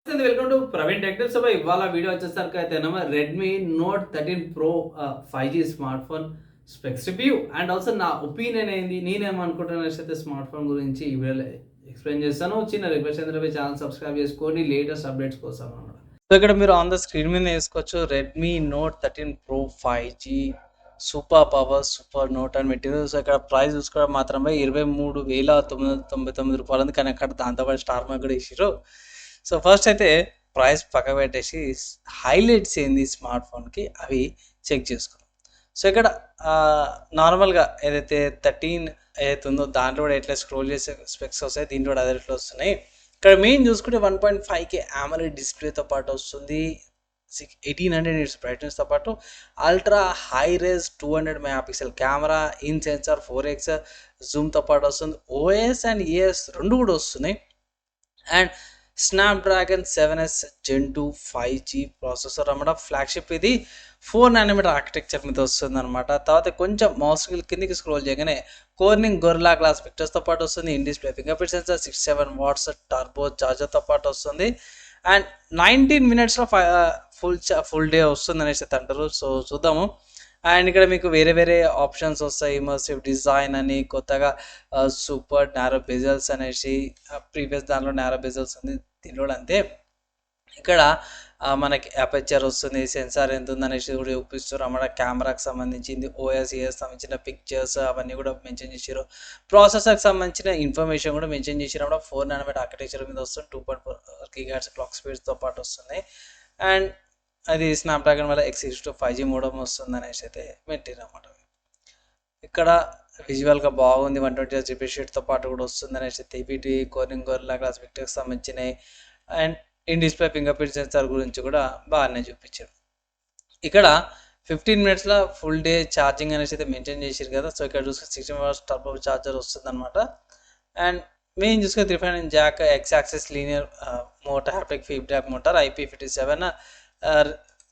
Welcome to Praveen techniques. So ఇవాళ video వచ్చేసరికి అయితేనేమో Redmi note 13 pro 5G smart phone specs review and also నా opinion ఏంది, నేనేమనుకుంటున్నా అయితే స్మార్ట్ ఫోన్ గురించి ఈ వీడియోలో ఎక్స్ప్లెయిన్ చేస్తాను. చిన్న రిక్వెస్ట్ ఏంటంటే ఛానల్ సబ్స్క్రైబ్ చేసుకోండి లేటెస్ట్ అప్డేట్స్ కోసం అన్నమాట. సో ఇక్కడ మీరు ఆన్ ద స్క్రీన్ మీద వేసుకోవచ్చు Redmi note 13 pro 5G super power super note అని పెట్టింది. సో ఇక్కడ ప్రైస్ చూసుకోవడం మాత్రమే 23,999 రూపాయలు ఉంది, కానీ అక్కడ దాంతోపాటు స్టార్ మార్క్ కూడా ఇచ్చారు. సో ఫస్ట్ అయితే ప్రైస్ పక్క పెట్టేసి హైలైట్స్ ఏంది స్మార్ట్ ఫోన్కి అవి చెక్ చేసుకున్నాం. సో ఇక్కడ నార్మల్గా ఏదైతే 13 ఏదైతే ఉందో దాంట్లో కూడా ఎట్లా స్క్రోల్ చేసే స్పెక్స్ వస్తాయి, దీంట్లో కూడా అదే ఎట్లా వస్తున్నాయి. ఇక్కడ మెయిన్ చూసుకుంటే 1.5K AMOLED డిస్ప్లేతో పాటు వస్తుంది, 1800 నిట్స్ బ్రైట్నెస్తో పాటు ultra high res 200 megapixel camera, in sensor 4x జూమ్తో పాటు వస్తుంది. OS అండ్ ES రెండు కూడా వస్తున్నాయి. And Snapdragon 7S Gen 2 5G processor అన్నమాట. ఫ్లాగ్షిప్ ఇది 4nm ఆర్కిటెక్చర్ మీద వస్తుంది అనమాట. తర్వాత కొంచెం మౌస్ కిందకి స్క్రోల్ చేయగానే కోర్నింగ్ గొరిల్లా గ్లాస్ పిక్చర్స్తో పాటు వస్తుంది. In display finger print sensor, 67 watts turbo చార్జర్తో పాటు వస్తుంది. అండ్ 19 మినిట్స్లో ఫుల్ డే వస్తుంది అనేసి అంటారు. సో చూద్దాము. అండ్ ఇక్కడ మీకు వేరే వేరే ఆప్షన్స్ వస్తాయి, ఇమర్సివ్ డిజైన్ అని, కొత్తగా సూపర్ నారో బెజల్స్ అనేసి, ప్రీవియస్ దానిలో నారో బెజల్స్ ఉంది, దీనిలో అంతే. ఇక్కడ మనకి అపర్చర్ వస్తుంది, సెన్సార్ ఎంత ఉందనేసి కూడా చూపిస్తారు అన్నమాట. కెమెరాకి సంబంధించింది, OS ES సంబంధించిన పిక్చర్స్ అవన్నీ కూడా మెన్షన్ చేసారు. ప్రాసెసర్కి సంబంధించిన ఇన్ఫర్మేషన్ కూడా మెన్షన్ చేసారు అన్నమాట. 4nm ఆర్కిటెక్చర్ మీద వస్తుంది, 2.4 GHz క్లాక్ స్పీడ్తో పాటు వస్తుంది. అండ్ అది స్నాప్డ్రాగన్ వల్ల X62 5G మోడమ్ వస్తుంది అనేసి అయితే పెట్టారు అన్నమాట. ఇక్కడ విజువల్గా బాగుంది, 120Hz రిఫ్రెష్ రేట్తో పాటు కూడా వస్తుంది అనేసి TBT కోర్నింగ్ గొరిల్లా గ్లాస్ పిక్చర్కి సంబంధించినవి. And in display finger print censor గురించి కూడా బాగానే చూపించారు. ఇక్కడ 15 మినిట్స్లో ఫుల్ డే ఛార్జింగ్ అనేసి అయితే మెన్షన్ చేసారు కదా. సో ఇక్కడ చూసుకుని 60 వాట్స్ టర్బో ఛార్జర్ వస్తుంది అనమాట. అండ్ మెయిన్ చూసుకుని 3.9 Jack, X axis linear motor, haptic feedback motor, IP57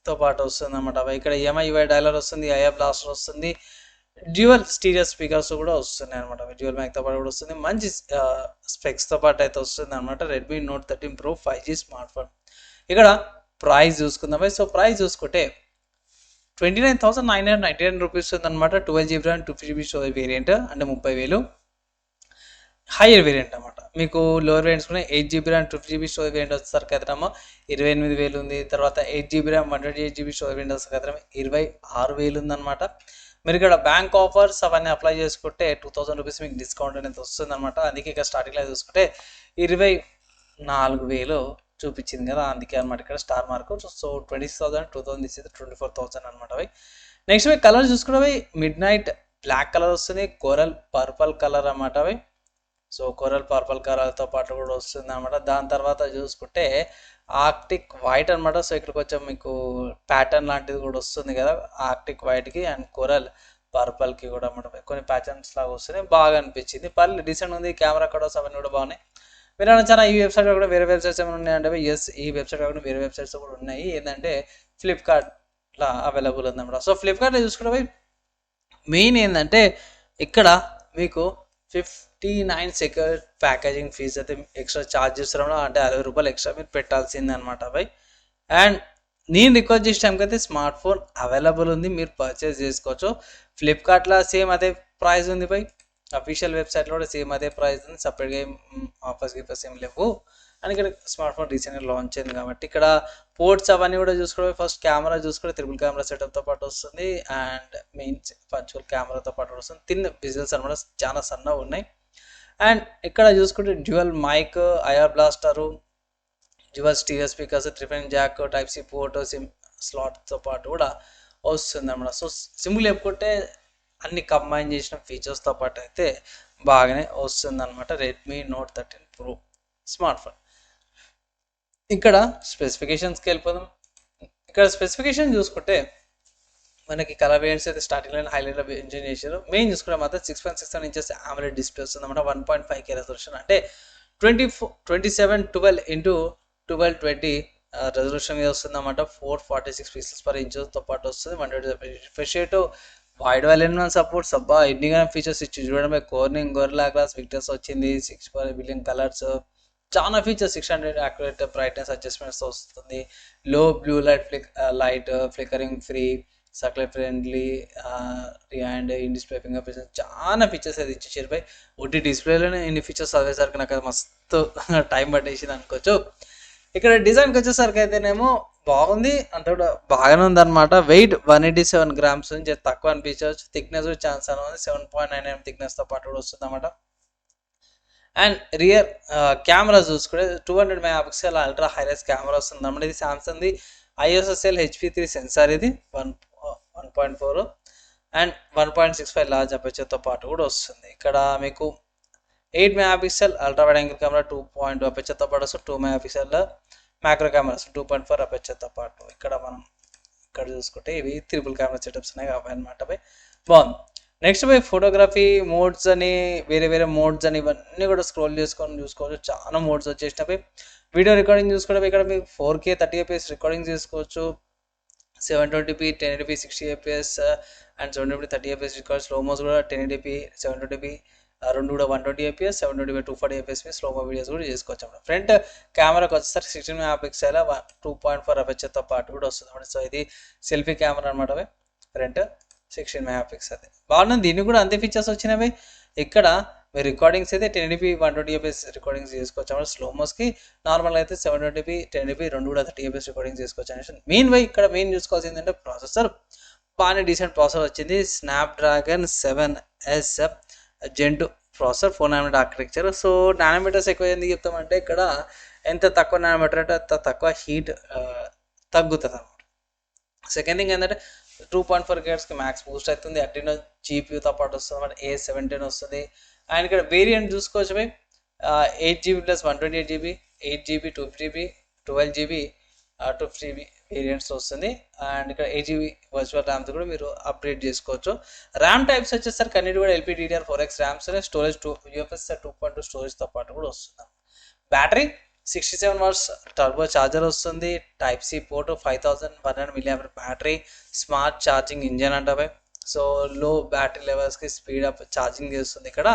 తో పాటు వస్తుంది అనమాట. ఇక్కడ EMI UI డైలర్ వస్తుంది, IR బ్లాస్టర్ వస్తుంది, డ్యూయల్ స్టీరియో స్పీకర్స్ కూడా వస్తున్నాయి అనమాట. డ్యూయల్ మైక్తో పాటు కూడా వస్తుంది, మంచి స్పెక్స్తో పాటు అయితే వస్తుంది అనమాట. Redmi note 13 pro 5G smart phone. ఇక్కడ ప్రైస్ చూసుకుందాం. సో ప్రైస్ చూసుకుంటే 29,999 రూపీస్ ఉంది అనమాట. 12GB RAM 2GB storage variant అంటే 30,000. హైయర్ వేరియంట్ అనమాట. మీకు లోవర్ వేరియంట్స్ కూడా 8GB RAM 2GB storage variant వచ్చేసరికి అయితే 28,000 ఉంది. తర్వాత 8GB RAM 128GB storage variant వచ్చేసరికి అయితే 26,000 ఉందన్నమాట. మీరు ఇక్కడ బ్యాంక్ ఆఫర్స్ అవన్నీ అప్లై చేసుకుంటే 2,000 రూపీస్ మీకు డిస్కౌంట్ అనేది వస్తుంది అనమాట. అందుకే ఇక్కడ స్టార్టింగ్లో చూసుకుంటే 24,000 చూపించింది కదా, అందుకే అనమాట ఇక్కడ స్టార్ మార్క్. సో 26,000 2,000 తీసేది 24,000 అనమాట. అవి నెక్స్ట్ అవి కలర్ చూసుకుంటే మిడ్ నైట్ బ్లాక్ కలర్ వస్తుంది, కోరల్ పర్పల్ కలర్ అన్నమాట. అవి సో కోరల్ పర్పల్ కలర్తో పాటు కూడా వస్తుంది అనమాట. దాని తర్వాత చూసుకుంటే ఆర్క్టిక్ వైట్ అనమాట. సో ఇక్కడ కొంచెం మీకు ప్యాటర్న్ లాంటిది కూడా వస్తుంది కదా ఆర్క్టిక్ వైట్కి అండ్ కోరల్ పర్పల్కి కూడా అనమాట. కొన్ని ప్యాటర్న్స్ లాగా వస్తున్నాయి, బాగా అనిపించింది, పర్లేదు డీసెంట్ ఉంది. కెమెరా కడోస్ అవన్నీ కూడా బాగున్నాయి. మీరు చాలా ఈ వెబ్సైట్ కూడా వేరే వెబ్సైట్స్ ఏమైనా ఉన్నాయంటే ఎస్, ఈ వెబ్సైట్ కాకుండా వేరే వెబ్సైట్స్ కూడా ఉన్నాయి. ఏంటంటే ఫ్లిప్కార్ట్లో అవైలబుల్ ఉందన్నమాట. సో ఫ్లిప్కార్ట్లో చూసుకుంటే మెయిన్ ఏంటంటే ఇక్కడ మీకు 59 సెకండ్ ప్యాకేజింగ్ ఫీజు అయితే ఎక్స్ట్రా ఛార్జ్ చేస్తున్నాం, అంటే 60 రూపాయలు ఎక్స్ట్రా మీరు పెట్టాల్సింది అనమాట అవి. అండ్ నేను రిక్వెస్ట్ చేసే టైంకి అయితే స్మార్ట్ ఫోన్ అవైలబుల్ ఉంది, మీరు పర్చేస్ చేసుకోవచ్చు. ఫ్లిప్కార్ట్లో సేమ్ అదే ప్రైస్ ఉంది బై, అఫీషియల్ వెబ్సైట్లో కూడా సేమ్ అదే ప్రైస్ ఉంది, సపరేట్గా ఆఫర్స్ ఏం లేవు. అండ్ ఇక్కడ స్మార్ట్ ఫోన్ రీసెంట్గా లాంచ్ అయింది కాబట్టి ఇక్కడ పోర్ట్స్ అవన్నీ కూడా చూసుకోవడం. ఫస్ట్ కెమెరా చూసుకుంటే ట్రిపుల్ కెమెరా సెటప్తో పాటు వస్తుంది, అండ్ మెయిన్ పంచువల్ కెమెరాతో పాటు వస్తుంది. తిన్న విజువల్స్ అనమాట, చాలా సన్నగా ఉన్నాయి. అండ్ ఇక్కడ చూసుకుంటే dual mic, IR blaster, dual stereo speakers, 3.9 jack, Type-C port, SIM స్లాట్తో పాటు కూడా వస్తుంది అన్నమాట. సో సింపుల్ చెప్పుకుంటే అన్ని కంబైన్ చేసిన ఫీచర్స్తో పాటు అయితే బాగానే వస్తుంది అనమాట Redmi note 13 pro smart phone. ఇక్కడ స్పెసిఫికేషన్స్కి వెళ్ళిపోదాం. ఇక్కడ స్పెసిఫికేషన్ చూసుకుంటే మనకి కలర్ వేరియంట్స్ అయితే స్టార్టింగ్లో హైలైట్లో మెన్షన్ చేశారు. మెయిన్ చూసుకుంటే మాత్రం 6.67 ఇంచెస్ AMOLED డిస్ప్లే వస్తుంది అన్నమాట. 1.5K రెజల్యూషన్ అంటే 2712x1220 రెజల్యూషన్ మీద వస్తుంది అన్నమాట. 446 pixels per inchతో పాటు వస్తుంది. 120 refresh rate, wide element support, సబ్బా ఎన్ని ఫీచర్స్ ఇచ్చి చూడడం. కోర్నింగ్ గొరిల్లా గ్లాస్ పిక్చర్స్ వచ్చింది, 6 బిలియన్ కలర్స్, చాలా ఫీచర్స్ 600 యాక్యురేట్ బ్రైట్నెస్ అడ్జస్ట్మెంట్స్ వస్తుంది, లో blue light flickering free, circular friendly and in display finger print, చాలా ఫీచర్స్ అయితే ఇచ్చేసారు బై. ఒకటి డిస్ప్లేలోనే ఇన్ని ఫీచర్స్ చదివేసరికి నాకు అది మస్తు టైం పట్టేసింది అనుకోవచ్చు. ఇక్కడ డిజైన్కి వచ్చేసరికి అయితేనేమో బాగుంది, అంత కూడా బాగానే ఉందన్నమాట. వెయిట్ 187 grams నుంచి తక్కువ అనిపించవచ్చు. థిక్నెస్ కూడా ఛాన్స్ అనేది 7.99 థిక్నెస్తో పాటు కూడా వస్తుంది అన్నమాట. అండ్ రియర్ కెమెరా చూసుకుంటే 200 మెగాపిక్సెల్ అల్ట్రా హైరెస్ కెమెరా వస్తుంది అన్నమాట. ఇది సామ్సంగ్ది ISOCELL HP3 సెన్సార్, ఇది 1.4 అండ్ 1.65 లార్జ్ అపర్చర్తో పాటు కూడా వస్తుంది. ఇక్కడ మీకు 8 megapixel ultra wide angle camera 2.2 అపర్చర్తో పాటు వస్తుంది, 2 మెగాపిక్సెల్ మ్యాక్రో కెమెరాస్ 2.4 అపర్చర్తో పాటు. ఇక్కడ మనం ఇక్కడ చూసుకుంటే ఇవి త్రిపుల్ కెమెరా సెటప్స్ ఉన్నాయి కాబట్టి అనమాట బై. బాగుంది. నెక్స్ట్ బై ఫోటోగ్రఫీ మోడ్స్ అని వేరే వేరే మోడ్స్ అని ఇవన్నీ కూడా స్క్రోల్ చేసుకొని చూసుకోవచ్చు. చాలా మోడ్స్ వచ్చేసినవి. వీడియో రికార్డింగ్ చూసుకోవడం ఇక్కడ మీకు 4K 30 fps రికార్డింగ్ చేసుకోవచ్చు, 720p 1080p 60 fps అండ్ 720p 30 fps రికార్డ్. స్లోమోస్ కూడా 1080p 720p రెండు కూడా 120 fps 720p 240 fps slow-mo videos కూడా చేసుకోవచ్చు అన్నమాట. ఫ్రంట్ కెమెరాకి వచ్చేసరికి 16 మెగాపిక్సెల్ 2.4 అపర్చర్తో పాటు కూడా వస్తుంది అన్నమాట. సో ఇది సెల్ఫీ కెమెరా అనమాట ఫ్రంట్ 16 మెగాపిక్సెల్. బాగుంది, దీనికి కూడా అంతే ఫీచర్స్ వచ్చినవి. ఇక్కడ మీరు రికార్డింగ్స్ అయితే 1080p 120 fps రికార్డింగ్స్ చేసుకోవచ్చు అన్నమాట. స్లోమోస్కి నార్మల్ అయితే 720p 1080p రెండు కూడా 30 fps రికార్డింగ్ చేసుకోవచ్చు అనేసి. మెయిన్ వై ఇక్కడ మెయిన్ చూసుకోవాల్సింది ఏంటంటే ప్రాసెసర్ బాగానే డీసెంట్ ప్రాసెసర్ వచ్చింది. Snapdragon 7S Gen 2 processor, 4 nanometer architecture. So nanometres ఎక్కువ ఎందుకు చెప్తామంటే ఇక్కడ ఎంత తక్కువ నానోమీటర్ అంటే అంత తక్కువ హీట్ తగ్గుతుంది అన్నమాట. సెకండ్ థింగ్ ఏంటంటే 2.4 GHz మ్యాక్స్ బూస్ట్ అవుతుంది. Adreno GPUతో పాటు వస్తుంది అన్నమాట. A17 వస్తుంది. అండ్ ఇక్కడ వేరియంట్ చూసుకోవచ్చు by, 8GB + 128GB, 8GB 2GB 12GB 2GB variants వస్తుంది. అండ్ ఇక్కడ 8GB వర్చువల్ ర్యామ్తో కూడా మీరు అప్గ్రేడ్ చేసుకోవచ్చు. ర్యామ్ టైప్స్ వచ్చేసరికి అన్నిటి కూడా LPDDR4X ర్యామ్స్, స్టోరేజ్ UFS 2.2 స్టోరేజ్తో పాటు కూడా వస్తుంది. బ్యాటరీ 67 watts టర్బో ఛార్జర్ వస్తుంది. Type-C port, 5100 mAh battery, smart charging engine అంటే. సో లో బ్యాటరీ లెవెల్స్కి స్పీడ్ అప్ ఛార్జింగ్ చేస్తుంది ఇక్కడ.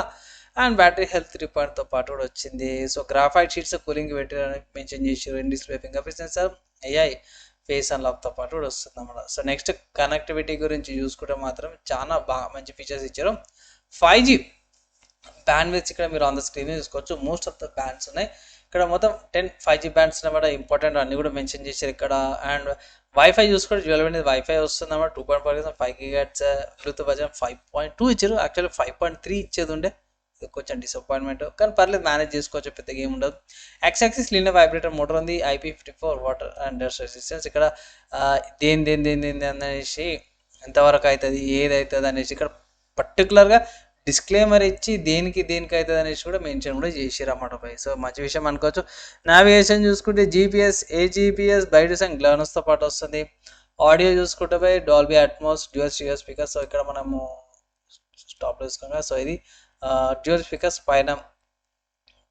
అండ్ బ్యాటరీ హెల్త్ రిపోర్ట్తో పాటు కూడా వచ్చింది. సో గ్రాఫైట్ షీట్స్ కూలింగ్ పెట్టడానికి మెన్షన్ చేసారు. In display finger print sensor, AI face అన్లాక్తో పాటు కూడా వస్తుంది అన్నమాట. సో నెక్స్ట్ కనెక్టివిటీ గురించి చూసుకుంటే మాత్రం చాలా బాగా మంచి ఫీచర్స్ ఇచ్చారు. 5G బ్యాండ్విడ్త్ ఇక్కడ మీరు ఆన్ ద స్క్రీన్ చూసుకోవచ్చు. మోస్ట్ ఆఫ్ ద బ్యాండ్స్ ఉన్నాయి ఇక్కడ, మొత్తం 10 5G బ్యాండ్స్ అన్నమాట. ఇంపార్టెంట్ అన్ని కూడా మెన్షన్ చేశారు ఇక్కడ. అండ్ వైఫై చూసుకుంటే డ్యూయల్ అనేది వైఫై వస్తుంది అన్నమాట. 2.4 5 GHz బ్లూటూత్ వర్జన్ 5.2 ఇచ్చారు. యాక్చువల్లీ 5.3 ఇచ్చేది ఉండే, కొంచెం డిసప్పాయింట్మెంట్, కానీ పర్లేదు మేనేజ్ చేసుకోవచ్చు, పెద్దగా ఏమి ఉండదు. X-axis లీనియర్ వైబ్రేటర్ మోటార్ ఉంది. IP54 water and dust resistance. ఇక్కడ దేని అనేసి ఎంతవరకు అవుతుంది ఏదవుతుంది అనేసి ఇక్కడ పర్టికులర్గా డిస్క్లైమర్ ఇచ్చి దేనికి అవుతుంది అనేసి కూడా మెన్షన్ కూడా చేసారు అన్నమాట పై. సో మంచి విషయం అనుకోవచ్చు. నావిగేషన్ చూసుకుంటే GPS AGPS బైటూస్ అండ్ గ్లానస్తో పాటు వస్తుంది. ఆడియో చూసుకుంటే by Dolby Atmos dual stereo speaker. So ఇక్కడ మనము స్టాప్ చేసుకున్నాం. సో ఇది డ్యూయల్ స్పీకర్స్, పైన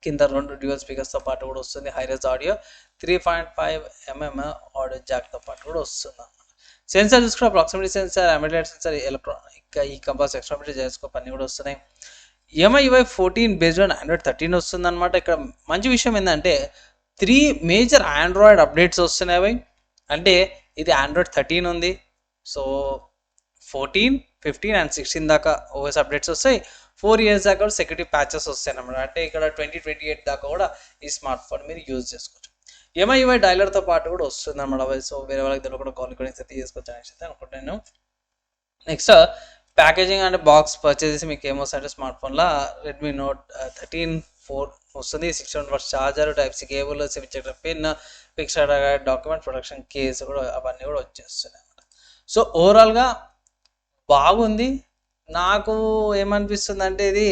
కింద 2 డ్యూయల్ స్పీకర్స్తో పాటు కూడా వస్తుంది. హైరెస్ ఆడియో 3.5mm ఆడియో జాక్తో పాటు కూడా వస్తుంది. సెన్సార్ చూసుకుంటే ప్రాక్సిమిటీ సెన్సార్, అమిలైట్ సెన్సార్, ఎలక్ట్రానిక్ ఈ కంపాస్ ఎక్స్ట్రామిటీ జైరోస్కోప్ అన్నీ కూడా వస్తున్నాయి. MI UI 14 based on Android 13 వస్తుంది అనమాట. ఇక్కడ మంచి విషయం ఏంటంటే 3 మేజర్ ఆండ్రాయిడ్ అప్డేట్స్ వస్తున్నాయి. అంటే ఇది Android 13 ఉంది. సో 14, 15 అండ్ 16 దాకా OS అప్డేట్స్ వస్తాయి. 4 years దాకా కూడా సెక్యూరిటీ ప్యాచెస్ వస్తాయి అన్నమాట. అంటే ఇక్కడ 2028 దాకా కూడా ఈ స్మార్ట్ ఫోన్ మీరు యూజ్ చేసుకోవచ్చు. MI UI డైలర్తో పాటు కూడా వస్తుంది అన్నమాట. సో వేరే వాళ్ళకి దగ్గర కూడా కాల్ రికార్డింగ్స్ అయితే చేసుకోవచ్చు అనేసి అయితే అనుకుంటున్నాను. నెక్స్ట్ ప్యాకేజింగ్ అంటే బాక్స్ పర్చేస్ చేసి మీకు ఏమొస్తుందంటే స్మార్ట్ ఫోన్లో Redmi Note 13 4 వస్తుంది. 600 watts charger, Type-C cable, SIM pin, picture document protection case కూడా అవన్నీ కూడా వచ్చేస్తున్నాయి అన్నమాట. సో ఓవరాల్గా బాగుంది. నాకు ఏమనిపిస్తుంది అంటే ఇది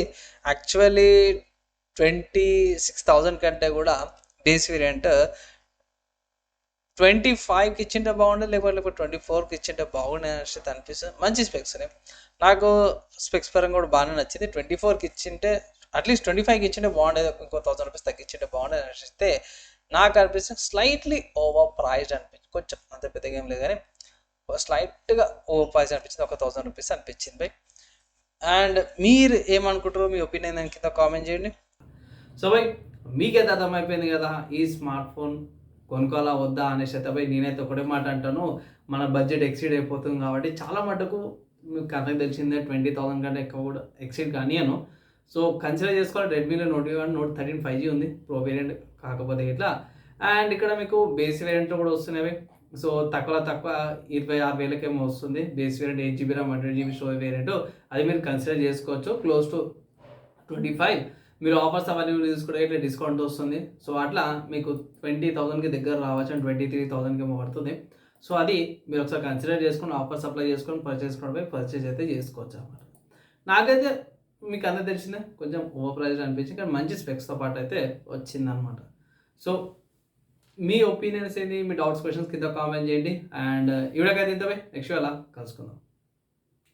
యాక్చువల్లీ 26,000 కంటే కూడా బేస్ వేరియంట్ 25కి ఇచ్చింటే బాగుండేది, లేకపోతే 24కి ఇచ్చింటే బాగుండే అనేసి అనిపిస్తుంది. మంచి స్పెక్స్ నాకు స్పెక్స్ పరంగా కూడా బాగానే నచ్చింది. 24కి ఇచ్చింటే అట్లీస్ట్ 25కి ఇచ్చింటే బాగుండేది, ఇంకో 1000 రూపీస్ తగ్గించింటే బాగుండేది అనిపిస్తే నాకు అనిపిస్తుంది. స్లైట్లీ ఓవర్ ప్రైస్డ్ అనిపించింది, కొంచెం అంత పెద్దగా ఏం లేదు కానీ స్లైట్గా ఓవర్ ప్రైస్ అనిపించింది. ఒక 1000 రూపీస్ అనిపించింది బై. అండ్ మీరు ఏమనుకుంటారో మీ ఒపీనియన్ దాని కింద కామెంట్ చేయండి. సో బై మీకైతే అర్థమైపోయింది కదా ఈ స్మార్ట్ ఫోన్ కొనుక్కోవాలా వద్దా అనేసి అయితే పోయి నేనైతే ఒకటే మాట అంటాను, మన బడ్జెట్ ఎక్సీడ్ అయిపోతుంది కాబట్టి చాలా మటుకు మీకు కథకు తెలిసిందే 20,000 కంటే ఎక్కువ కూడా ఎక్సీడ్ కానియను. సో కన్సిడర్ చేసుకోవాలి. రెడ్మీలో నోట్ 13 5G ఉంది ప్రో వేరియంట్, కాకపోతే ఇట్లా అండ్ ఇక్కడ మీకు బేస్ వేరియంట్లో కూడా వస్తున్నాయి. సో తక్కువలో తక్కువ 26,000కేమో వస్తుంది base variant, 8GB RAM 100GB storage variant. అది మీరు కన్సిడర్ చేసుకోవచ్చు. క్లోజ్ టు 25 మీరు ఆఫర్స్ అవన్నీ తీసుకుంటే ఇట్లా డిస్కౌంట్ వస్తుంది. సో అట్లా మీకు 20,000కి దగ్గర రావచ్చు అండ్ 23,000కి ఏమో పడుతుంది. సో అది మీరు ఒకసారి కన్సిడర్ చేసుకొని ఆఫర్స్ అప్లై చేసుకొని పర్చేజ్ అయితే చేసుకోవచ్చు అన్నమాట. నాకైతే మీకు అందరూ తెలిసిందే కొంచెం ఓవర్ ప్రైజ్ అనిపించింది, కానీ మంచి స్పెక్స్తో పాటు అయితే వచ్చిందనమాట. సో మీ ఒపీనియన్స్ ఏంటి, మీ డౌట్స్ క్వశ్చన్స్ కింద కామెంట్ చేయండి. అండ్ ఈ వీడియోకి అయితే ఇంతవే నెక్స్ట్ అలా కలుసుకుందాం.